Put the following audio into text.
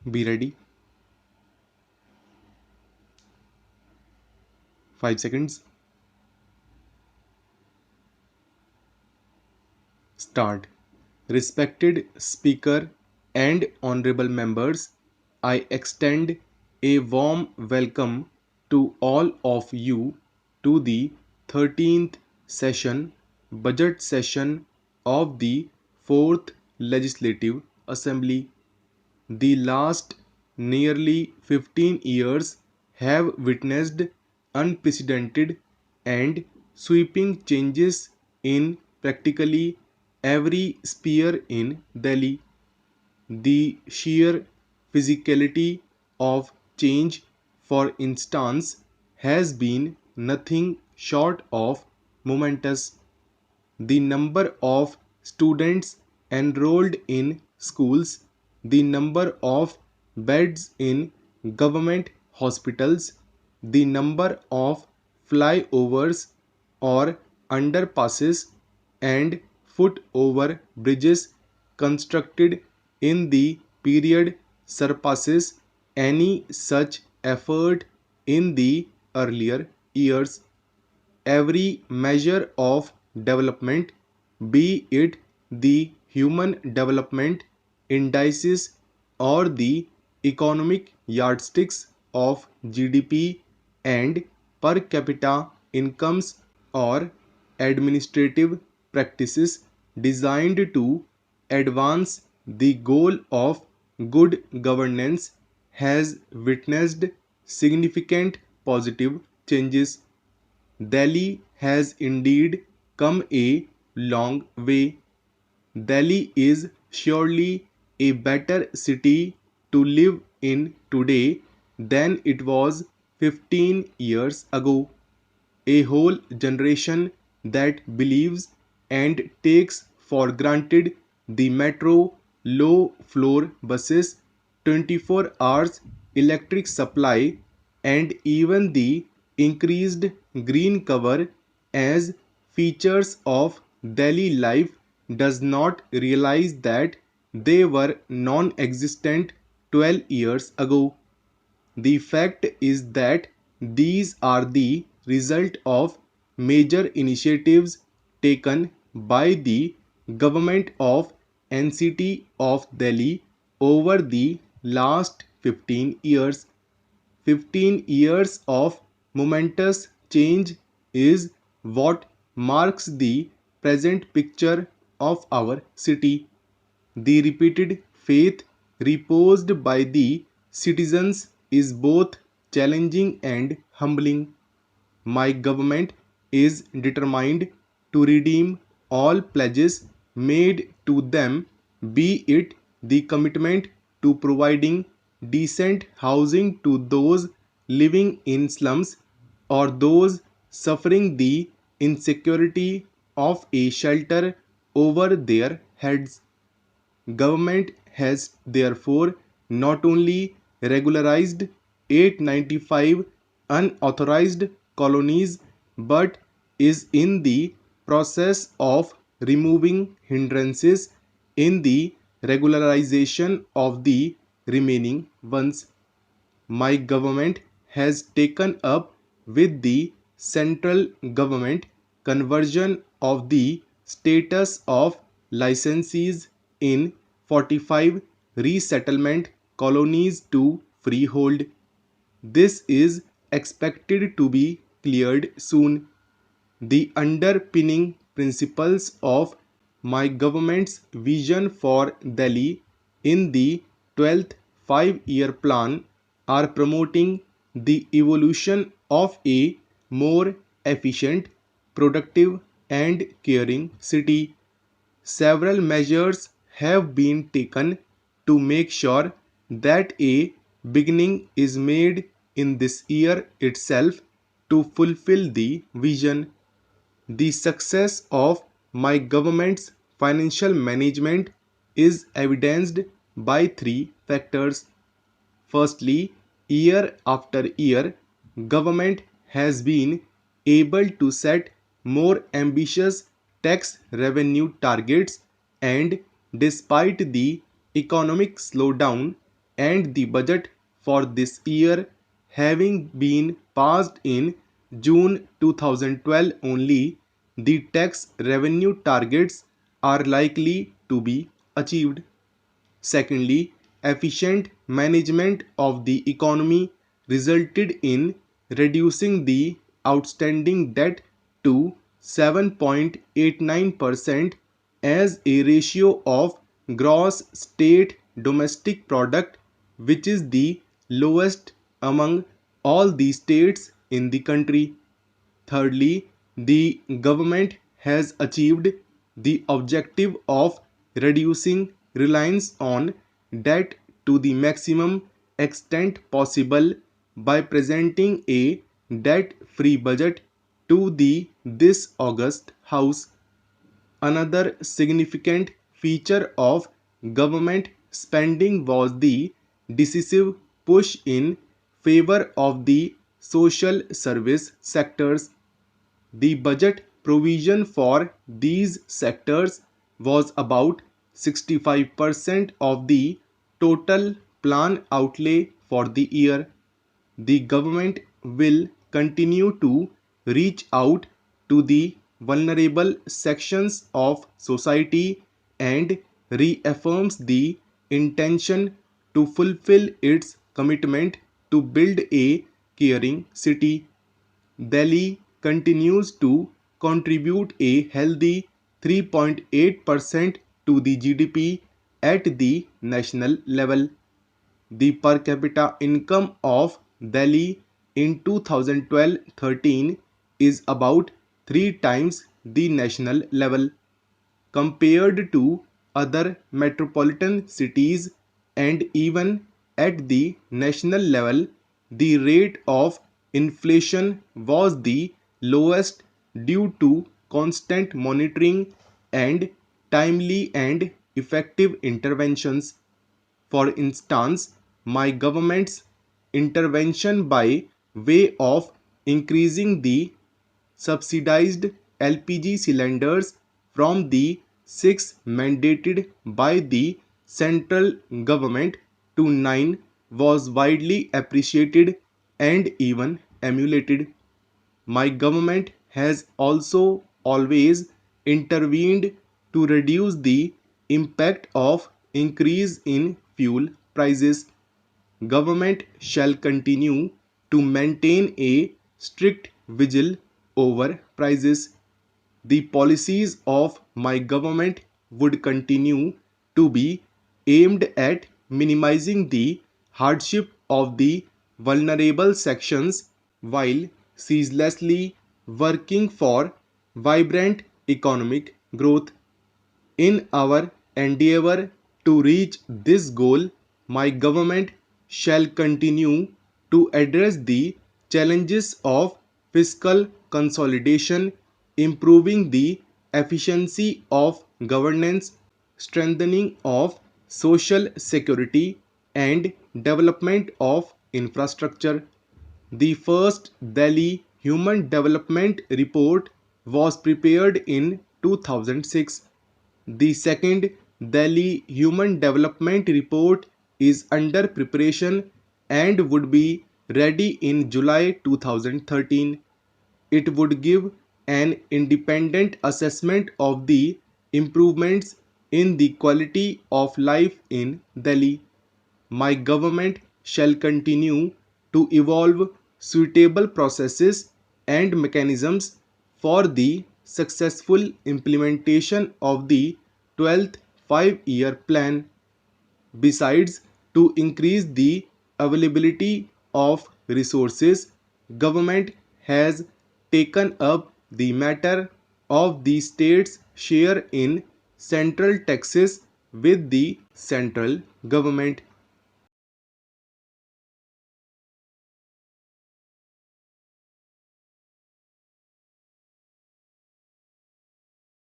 Be ready. 5 seconds. Start. Respected Speaker and honorable members, I extend a warm welcome to all of you to the 13th session, budget session of the 4th Legislative Assembly. The last nearly 15 years have witnessed unprecedented and sweeping changes in practically every sphere in Delhi. The sheer physicality of change, for instance, has been nothing short of momentous. The number of students enrolled in schools, the number of beds in government hospitals, the number of flyovers or underpasses and foot-over bridges constructed in the period surpasses any such effort in the earlier years. Every measure of development, be it the human development indices or the economic yardsticks of GDP and per capita incomes or administrative practices designed to advance the goal of good governance, has witnessed significant positive changes. Delhi has indeed come a long way. Delhi is surely a better city to live in today than it was 15 years ago. A whole generation that believes and takes for granted the metro, low floor buses, 24 hours electric supply, and even the increased green cover as features of Delhi life does not realize that they were non existent 12 years ago. The fact is that these are the result of major initiatives taken by the government of NCT of Delhi over the last 15 years. 15 years of momentous change is what marks the present picture of our city. The repeated faith reposed by the citizens is both challenging and humbling. My government is determined to redeem all pledges made to them, be it the commitment to providing decent housing to those living in slums or those suffering the insecurity of a shelter over their heads. Government has therefore not only regularized 895 unauthorized colonies but is in the process of removing hindrances in the regularization of the remaining ones. My government has taken up with the central government conversion of the status of licensees in 45 resettlement colonies to freehold. This is expected to be cleared soon. The underpinning principles of my government's vision for Delhi in the 12th 5-year plan are promoting the evolution of a more efficient, productive, and caring city. Several measures have been taken to make sure that a beginning is made in this year itself to fulfill the vision. The success of my government's financial management is evidenced by three factors. Firstly, year after year, government has been able to set more ambitious tax revenue targets, and despite the economic slowdown and the budget for this year having been passed in June 2012 only, the tax revenue targets are likely to be achieved. Secondly, efficient management of the economy resulted in reducing the outstanding debt to 7.89% as a ratio of gross state domestic product, which is the lowest among all the states in the country. Thirdly, the government has achieved the objective of reducing reliance on debt to the maximum extent possible by presenting a debt-free budget to the this August House. Another significant feature of government spending was the decisive push in favor of the social service sectors. The budget provision for these sectors was about 65% of the total plan outlay for the year. The government will continue to reach out to the vulnerable sections of society and reaffirms the intention to fulfill its commitment to build a caring city. Delhi continues to contribute a healthy 3.8% to the GDP at the national level. The per capita income of Delhi in 2012-13 is about 3 times the national level. Compared to other metropolitan cities and even at the national level, the rate of inflation was the lowest due to constant monitoring and timely and effective interventions. For instance, my government's intervention by way of increasing the subsidized LPG cylinders from the 6 mandated by the central government to 9 was widely appreciated and even emulated. My government has also always intervened to reduce the impact of increase in fuel prices. Government shall continue to maintain a strict vigil over prices. The policies of my government would continue to be aimed at minimizing the hardship of the vulnerable sections while ceaselessly working for vibrant economic growth. In our endeavor to reach this goal, my government shall continue to address the challenges of fiscal consolidation, improving the efficiency of governance, strengthening of social security, and development of infrastructure. The first Delhi Human Development Report was prepared in 2006. The second Delhi Human Development Report is under preparation and would be ready in July 2013. It would give an independent assessment of the improvements in the quality of life in Delhi. My government shall continue to evolve suitable processes and mechanisms for the successful implementation of the 12th five-year plan. Besides, to increase the availability of resources, government has taken up the matter of the state's share in central taxes with the central government.